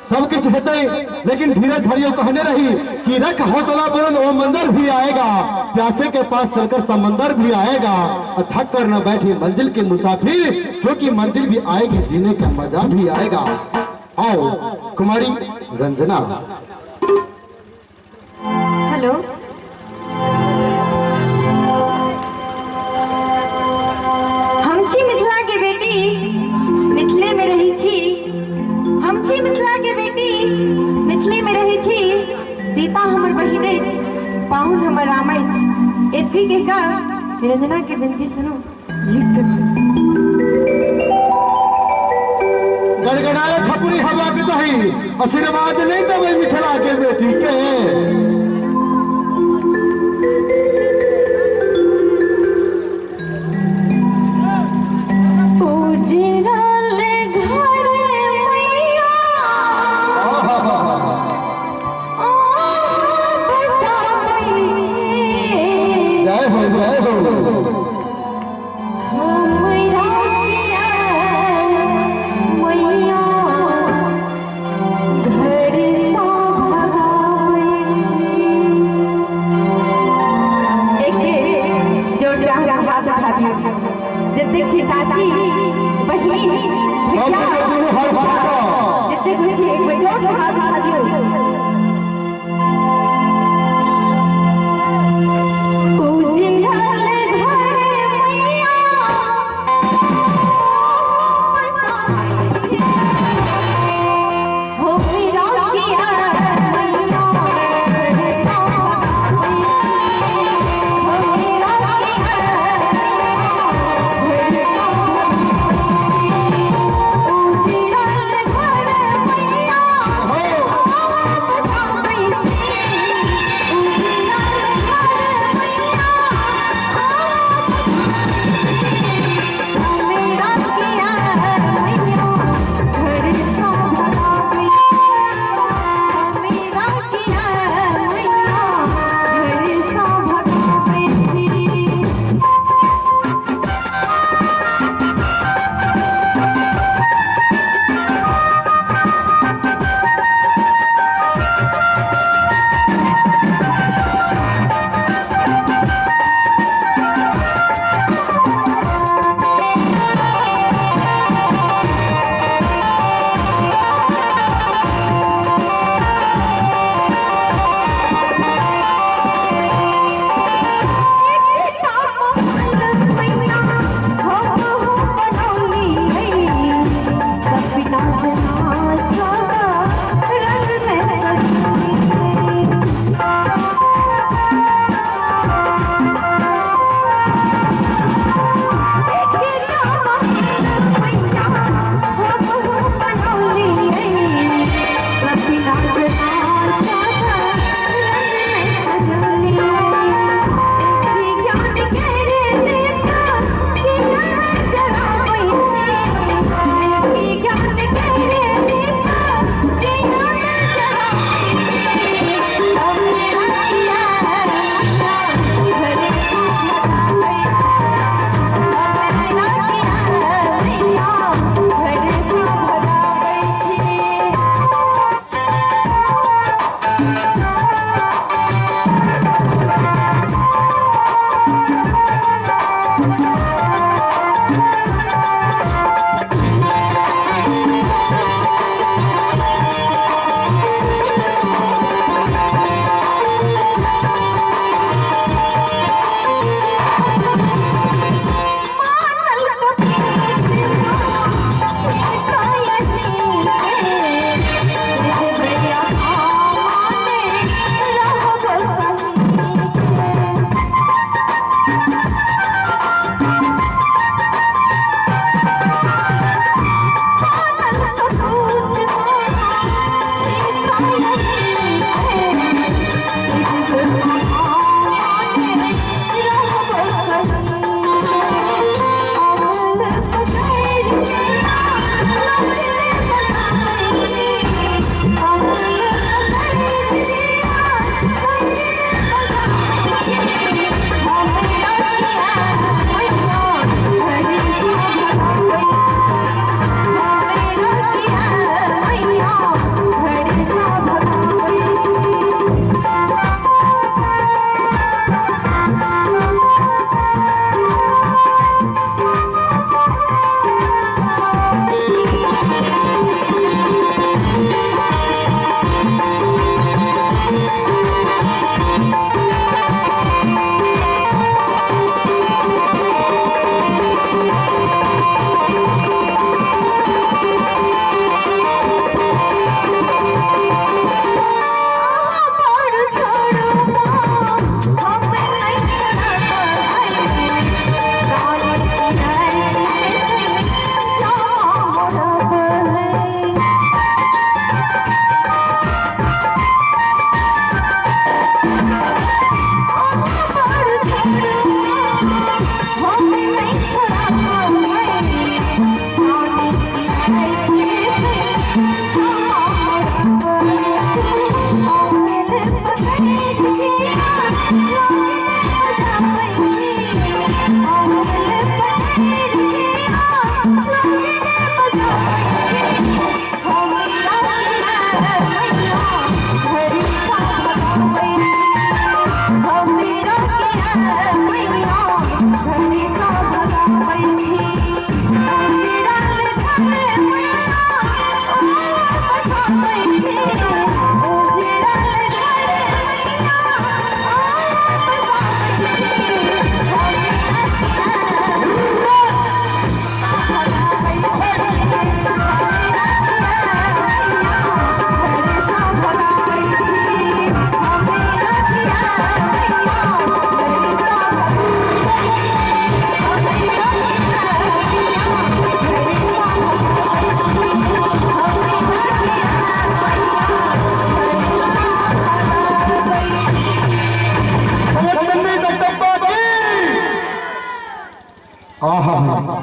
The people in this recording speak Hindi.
सब कुछ हेते, लेकिन धीरज धरियो कहने रही कि रख हौसला बुलंद, वो मंजर भी आएगा, प्यासे के पास चलकर समंदर भी आएगा, और थक कर न बैठी मंजिल के मुसाफिर, क्योंकि मंजिल भी आएगी, जीने का मजा भी आएगा। आओ कुमारी रंजना। हेलो, हम छी मिथिला के बेटी, मिथिले में रही छी। हम छी मिथिला के बेटी, मिथिले में रही छी। सीता हमर बहिन अछि, पाहुन हमर राम अछि। एतबी के का रंजना के बिनती सुनो, झीक के गड़गड़ाए थपुरी हवा के चाही, आशीर्वाद नहीं देवे मिथिला के बेटी के। घर सा भगावे छी। आहा